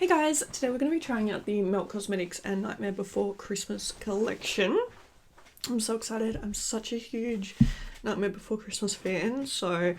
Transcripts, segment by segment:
Hey guys, today we're going to be trying out the Melt Cosmetics and Nightmare Before Christmas collection. I'm so excited. I'm such a huge Nightmare Before Christmas fan, so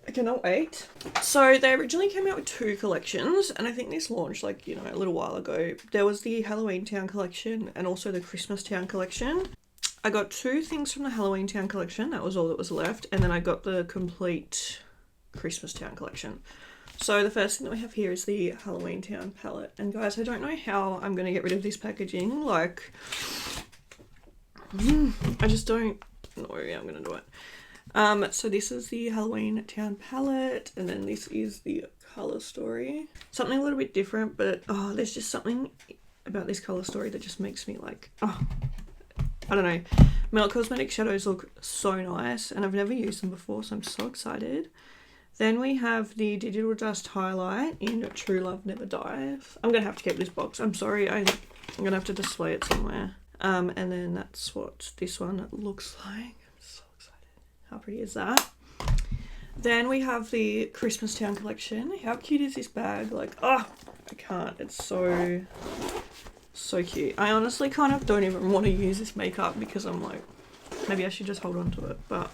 I cannot wait. So they originally came out with two collections, and I think this launched like, a little while ago. There was the Halloween Town collection and also the Christmas Town collection. I got two things from the Halloween Town collection, that was all that was left, and then I got the complete Christmas Town collection. So the first thing that we have here is the Halloween Town palette. And guys, I don't know how I'm going to get rid of this packaging. Like, I just don't know how I'm going to do it. So this is the Halloween Town palette. And then this is the Color Story. Something a little bit different, but there's just something about this Color Story that just makes me like, I don't know. Melt Cosmetics shadows look so nice. And I've never used them before, so I'm so excited. Then we have the Digital Dust Highlight in True Love Never Dies. I'm going to have to keep this box. I'm sorry. I'm going to have to display it somewhere. And then that's what this one looks like. I'm so excited. How pretty is that? Then we have the Christmas Town collection. How cute is this bag? Like, I can't. It's so cute. I honestly kind of don't even want to use this makeup because I'm like, maybe I should just hold on to it. But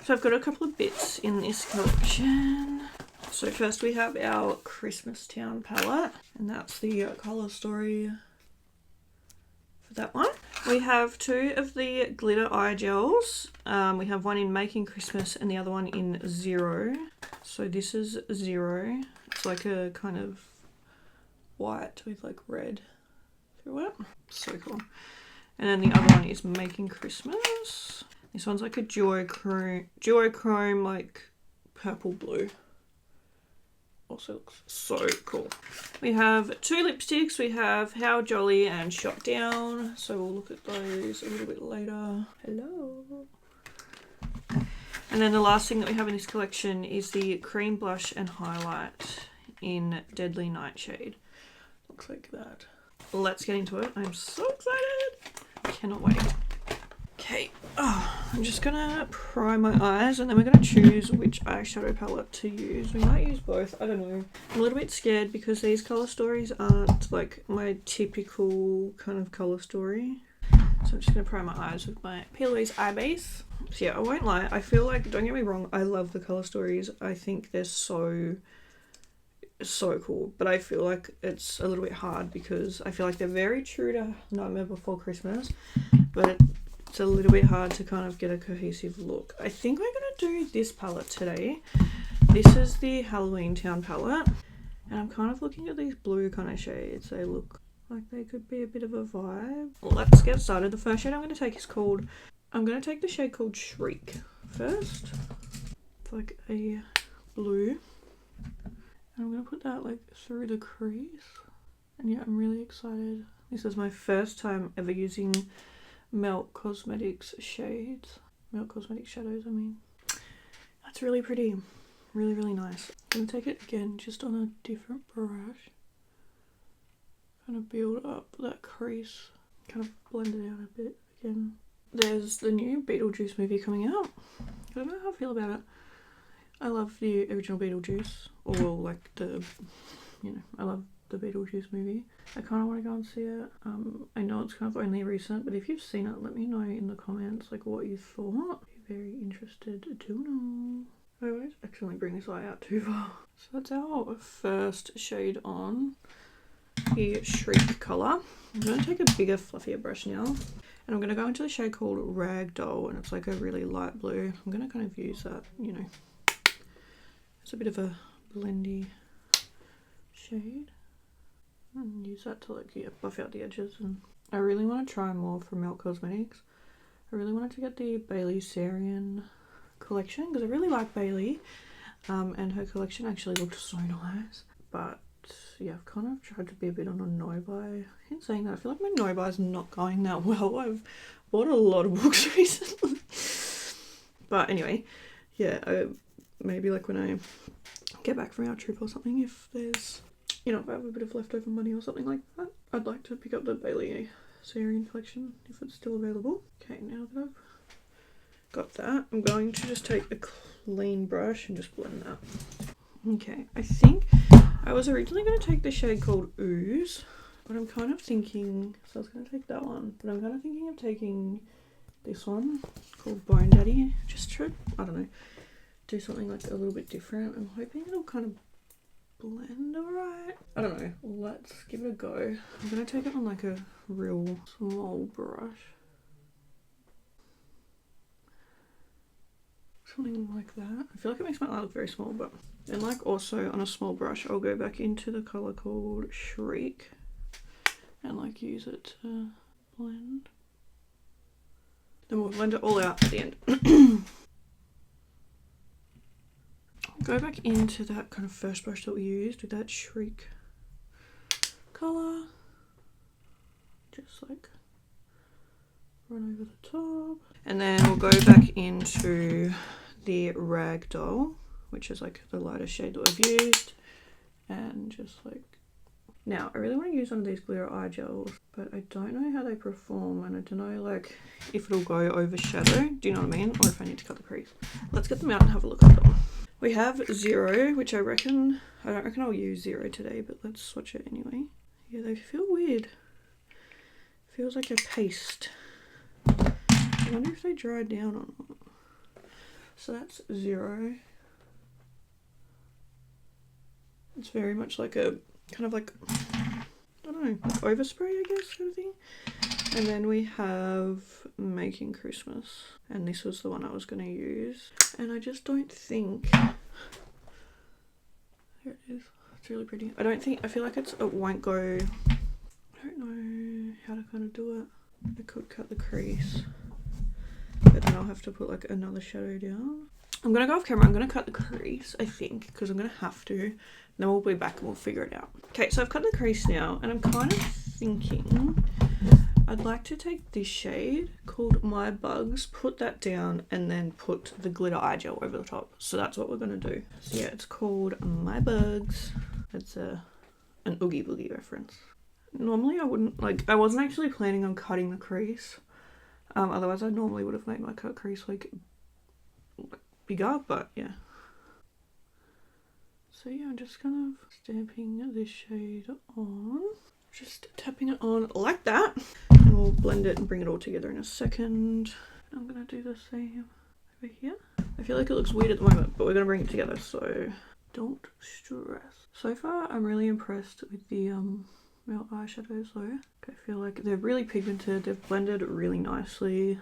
so I've got a couple of bits in this collection. So first we have our Christmas Town palette, and that's the Color Story for that one. We have two of the glitter eye gels. We have one in Making Christmas and the other one in Zero. So this is Zero. It's like a kind of white with like red through it. So cool. And then the other one is Making Christmas. This one's like a duochrome like purple blue. Also looks so cool. We have two lipsticks. We have How Jolly and Shot Down. So we'll look at those a little bit later. Hello. And then the last thing that we have in this collection is the cream blush and highlight in Deadly Nightshade. Looks like that. Let's get into it. I'm so excited. I cannot wait. Okay, I'm just gonna prime my eyes and then we're gonna choose which eyeshadow palette to use. We might use both, I don't know. I'm a little bit scared because these Color Stories aren't like my typical kind of Color Story. So I'm just gonna prime my eyes with my P. Louise eye base. So yeah, I won't lie, I feel like, don't get me wrong, I love the Color Stories. I think they're so cool, but I feel like it's a little bit hard because I feel like they're very true to Nightmare Before Christmas, but it's a little bit hard to kind of get a cohesive look. I think we're going to do this palette today. This is the Halloween Town palette. And I'm kind of looking at these blue kind of shades. They look like they could be a bit of a vibe. Let's get started. The first shade I'm going to take is I'm going to take the shade called Shriek first. It's like a blue. And I'm going to put that like through the crease. And yeah, I'm really excited. This is my first time ever using Melt Cosmetics shades. Melt Cosmetics shadows, I mean. That's really pretty. Really, really nice. I'm going to take it again just on a different brush. Kind of build up that crease. Kind of blend it out a bit again. There's the new Beetlejuice movie coming out. I don't know how I feel about it. I love the original Beetlejuice. Or like the, I love the Beetlejuice movie. I kind of want to go and see it. I know it's kind of only recent, but if you've seen it, let me know in the comments like what you thought. I'd be very interested to know. I always accidentally bring this eye out too far. So that's our first shade on the Shriek colour. I'm going to take a bigger, fluffier brush now. And I'm going to go into the shade called Ragdoll, and it's like a really light blue. I'm going to kind of use that, it's a bit of a blendy shade. And use that to like buff out the edges. And I really want to try more from Melt Cosmetics. I really wanted to get the Bailey Sarian collection because I really like Bailey, and her collection actually looked so nice. But yeah, I've kind of tried to be a bit on a no-buy. In saying that, I feel like my no-buy is not going that well. I've bought a lot of books recently. But anyway, yeah, maybe like when I get back from our trip or something, if there's, if I have a bit of leftover money or something like that, I'd like to pick up the Bailey Sarian collection if it's still available. Okay, now that I've got that, I'm going to just take a clean brush and just blend that. Okay, I think I was originally going to take the shade called Ooze, but I'm kind of thinking, so I was going to take that one, but I'm kind of thinking of taking this one called Bone Daddy, just to, I don't know, do something like a little bit different. I'm hoping it'll kind of blend alright. I don't know, let's give it a go. I'm going to take it on like a real small brush. Something like that. I feel like it makes my eye look very small, but then like also on a small brush I'll go back into the colour called Shriek and like use it to blend. Then we'll blend it all out at the end. Go back into that kind of first brush that we used with that Shriek colour. Just like run over the top. And then we'll go back into the Ragdoll, which is like the lighter shade that we've used. And just like, now I really want to use one of these glitter eye gels, but I don't know how they perform, and I don't know like if it'll go over shadow, do you know what I mean? Or if I need to cut the crease. Let's get them out and have a look at them. We have Zero, which I don't reckon I'll use Zero today, but let's swatch it anyway. Yeah, they feel weird. Feels like a paste. I wonder if they dry down or not. So that's Zero. It's very much like a kind of like, I don't know, like overspray, I guess, kind of thing. And then we have Making Christmas, and this was the one I was going to use. And I just don't think, there it is, it's really pretty. I feel like it won't go, I don't know how to kind of do it. I could cut the crease, but then I'll have to put like another shadow down. I'm going to go off camera, I'm going to cut the crease, I think, because I'm going to have to. Then we'll be back and we'll figure it out. Okay, so I've cut the crease now, and I'm kind of thinking I'd like to take this shade called My Bugs, put that down, and then put the glitter eye gel over the top. So that's what we're going to do. So yeah, it's called My Bugs. It's an Oogie Boogie reference. Normally I wouldn't, like, I wasn't actually planning on cutting the crease. Otherwise I normally would have made my cut crease like bigger, but yeah. So yeah, I'm just kind of stamping this shade on. Just tapping it on like that. And we'll blend it and bring it all together in a second. I'm going to do the same over here. I feel like it looks weird at the moment, but we're going to bring it together, so don't stress. So far, I'm really impressed with the Melt eyeshadows though. I feel like they're really pigmented, they've blended really nicely.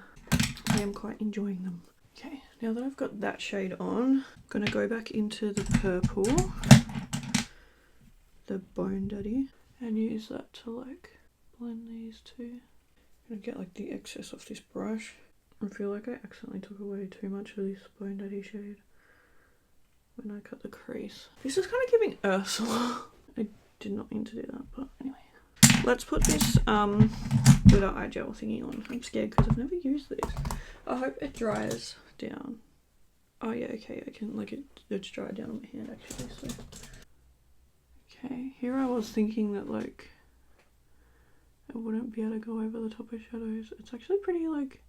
I am quite enjoying them. Okay, now that I've got that shade on, I'm going to go back into the purple, the Bone Daddy, and use that to like blend these two. I'm going to get like the excess off this brush. I feel like I accidentally took away too much of this Bone Daddy shade when I cut the crease. This is kind of giving Ursula. I did not mean to do that, but anyway. Let's put this glitter eye gel thingy on. I'm scared because I've never used this. I hope it dries down. Oh yeah, okay, I can, like, it's dried down on my hand actually, so. Okay, here I was thinking that like I wouldn't be able to go over the top of shadows. It's actually pretty like,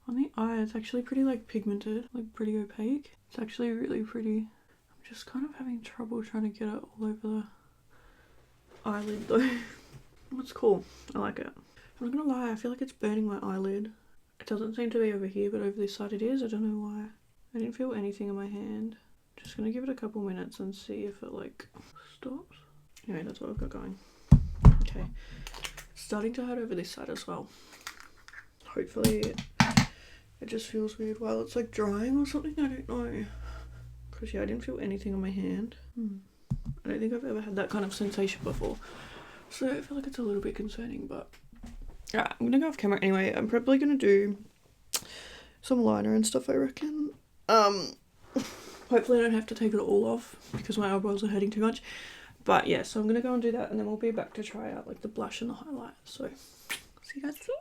on the eye it's actually pretty like pigmented, like pretty opaque. It's actually really pretty. I'm just kind of having trouble trying to get it all over the eyelid though. It's cool, I like it. I'm not gonna lie, I feel like it's burning my eyelid. It doesn't seem to be over here, but over this side it is. I don't know why. I didn't feel anything in my hand. Just gonna give it a couple minutes and see if it like stops. Anyway, that's what I've got going. Okay, starting to hurt over this side as well. Hopefully it just feels weird while it's like drying or something, I don't know. Because yeah, I didn't feel anything on my hand. I don't think I've ever had that kind of sensation before. So I feel like it's a little bit concerning, but alright, I'm gonna go off camera anyway. I'm probably gonna do some liner and stuff, I reckon. Hopefully I don't have to take it all off because my eyebrows are hurting too much. But yeah, so I'm gonna go and do that, and then we'll be back to try out like the blush and the highlight. So see you guys soon.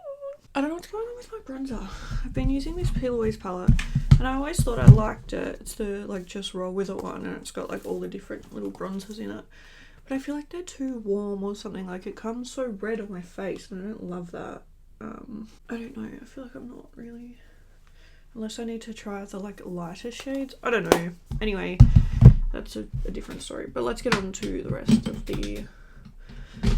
I don't know what's going on with my bronzer. I've been using this P. Louise palette, and I always thought I liked it. It's the like Just Roll With It one, and it's got like all the different little bronzers in it. But I feel like they're too warm or something. Like it comes so red on my face, and I don't love that. I don't know. I feel like I'm not really, unless I need to try the like lighter shades. I don't know. Anyway, that's a different story. But let's get on to the rest of the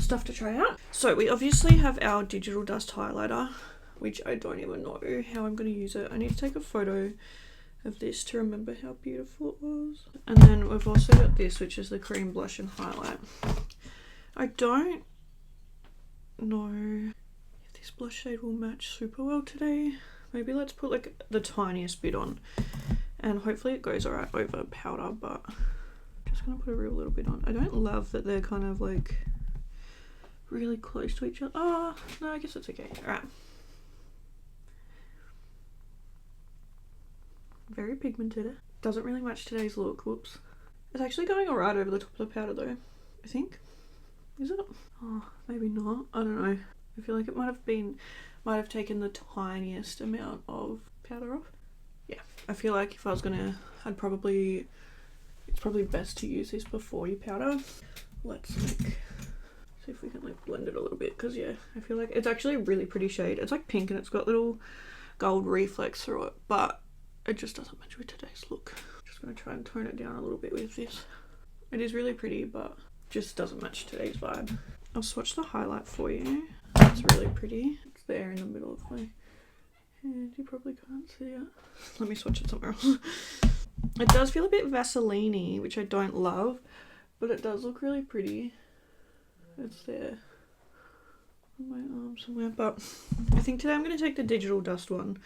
stuff to try out. So we obviously have our digital dust highlighter, which I don't even know how I'm going to use it. I need to take a photo of this to remember how beautiful it was. And then we've also got this, which is the cream blush and highlight. I don't know if this blush shade will match super well today. Maybe let's put like the tiniest bit on, and hopefully it goes alright over powder, but I'm just gonna put a real little bit on. I don't love that they're kind of like really close to each other. Oh, no, I guess it's okay. Alright. Very pigmented. Doesn't really match today's look. Whoops. It's actually going alright over the top of the powder though, I think. Is it? Oh, maybe not. I don't know. I feel like it might have taken the tiniest amount of powder off. Yeah, I feel like if I was gonna, it's probably best to use this before you powder. Let's like see if we can like blend it a little bit, because yeah, I feel like it's actually a really pretty shade. It's like pink and it's got little gold reflex through it, but it just doesn't match with today's look. Just gonna try and tone it down a little bit with this. It is really pretty, but just doesn't match today's vibe. I'll swatch the highlight for you. It's really pretty. It's there in the middle of my hand. You probably can't see it. Let me swatch it somewhere else. It does feel a bit Vaseline-y, which I don't love, but it does look really pretty. It's there on my arm somewhere. But I think today I'm going to take the digital dust one,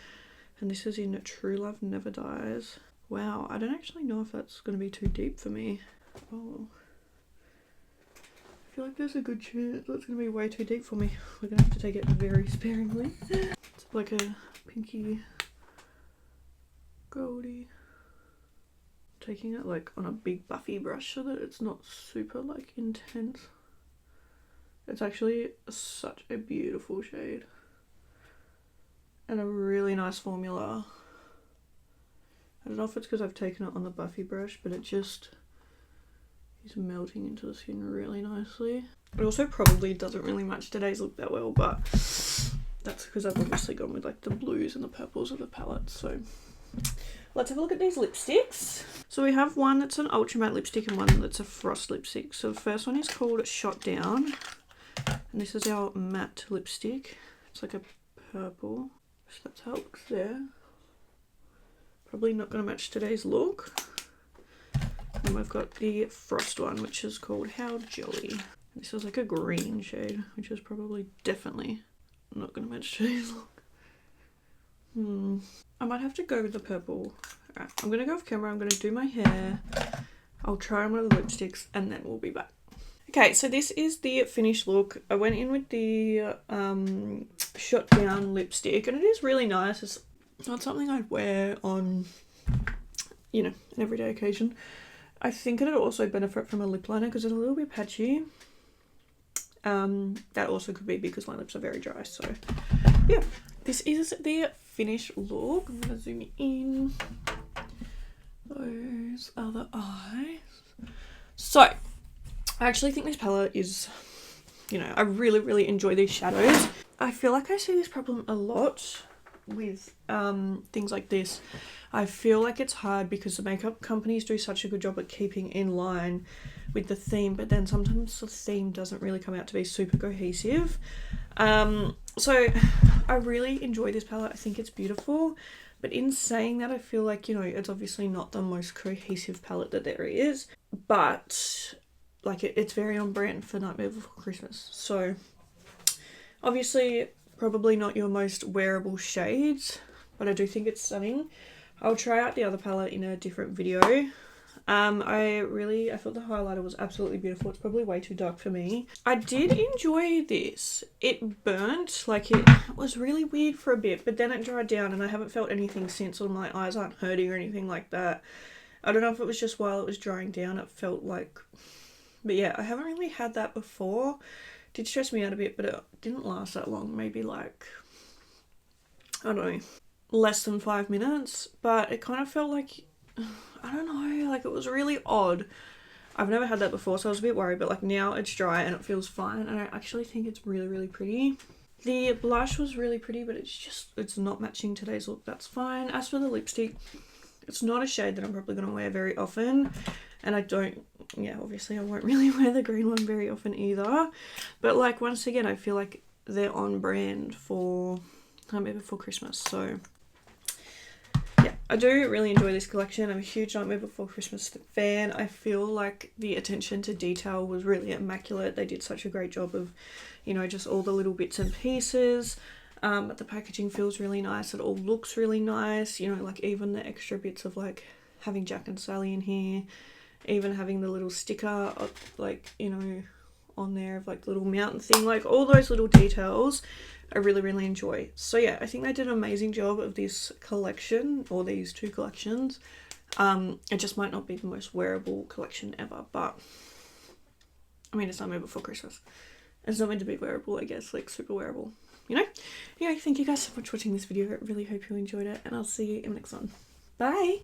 and this is in True Love Never Dies. Wow, I don't actually know if that's going to be too deep for me. Oh, I feel like there's a good chance that's going to be way too deep for me. We're going to have to take it very sparingly. It's like a pinky goldy. Taking it like on a big buffy brush so that it's not super like intense. It's actually such a beautiful shade. And a really nice formula. I don't know if it's because I've taken it on the buffy brush, but it just is melting into the skin really nicely. It also probably doesn't really match today's look that well, but that's because I've obviously gone with like the blues and the purples of the palette. So let's have a look at these lipsticks. So we have one that's an ultra matte lipstick and one that's a frost lipstick. So the first one is called Shot Down, and this is our matte lipstick. It's like a purple, so that's how it looks there. Probably not going to match today's look. And we've got the frost one, which is called How Jolly. This is like a green shade, which is probably definitely not going to match today's look. I might have to go with the purple. Alright, I'm going to go off camera, I'm going to do my hair. I'll try on one of the lipsticks and then we'll be back. Okay, so this is the finished look. I went in with the Shot Down lipstick, and it is really nice. It's not something I'd wear on, you know, an everyday occasion. I think it'd also benefit from a lip liner because it's a little bit patchy. That also could be because my lips are very dry. So yeah, this is the finished look. I'm gonna zoom in. Those are the eyes. So I actually think this palette is, you know, I really enjoy these shadows. I feel like I see this problem a lot with things like this. I feel like it's hard because the makeup companies do such a good job at keeping in line with the theme, but then sometimes the theme doesn't really come out to be super cohesive. So I really enjoy this palette. I think it's beautiful, but in saying that, I feel like, you know, it's obviously not the most cohesive palette that there is, but like it's very on brand for Nightmare Before Christmas. So obviously probably not your most wearable shades, but I do think it's stunning. I'll try out the other palette in a different video. I thought the highlighter was absolutely beautiful. It's probably way too dark for me. I did enjoy this. It burnt, like it was really weird for a bit, but then it dried down and I haven't felt anything since, or my eyes aren't hurting or anything like that. I don't know if it was just while it was drying down, it felt like, but yeah, I haven't really had that before. It did stress me out a bit, but it didn't last that long. Maybe like, I don't know, less than 5 minutes, but it kind of felt like, I don't know, like it was really odd. I've never had that before, so I was a bit worried, but like now it's dry and it feels fine, and I actually think it's really pretty. The blush was really pretty, but it's not matching today's look. That's fine. As for the lipstick, It's not a shade that I'm probably going to wear very often. And I don't, yeah, obviously I won't really wear the green one very often either. But like, once again, I feel like they're on brand for Nightmare Before Christmas. So yeah, I do really enjoy this collection. I'm a huge Nightmare Before Christmas fan. I feel like the attention to detail was really immaculate. They did such a great job of, you know, just all the little bits and pieces. But the packaging feels really nice. It all looks really nice. You know, like even the extra bits of like having Jack and Sally in here. Even having the little sticker, like, you know, on there of like the little mountain thing. Like all those little details I really, really enjoy. So yeah, I think they did an amazing job of this collection, or these two collections. It just might not be the most wearable collection ever, but I mean, it's Nightmare Before Christmas. It's not meant to be wearable, I guess, like super wearable, you know? Anyway, thank you guys so much for watching this video. I really hope you enjoyed it, and I'll see you in the next one. Bye!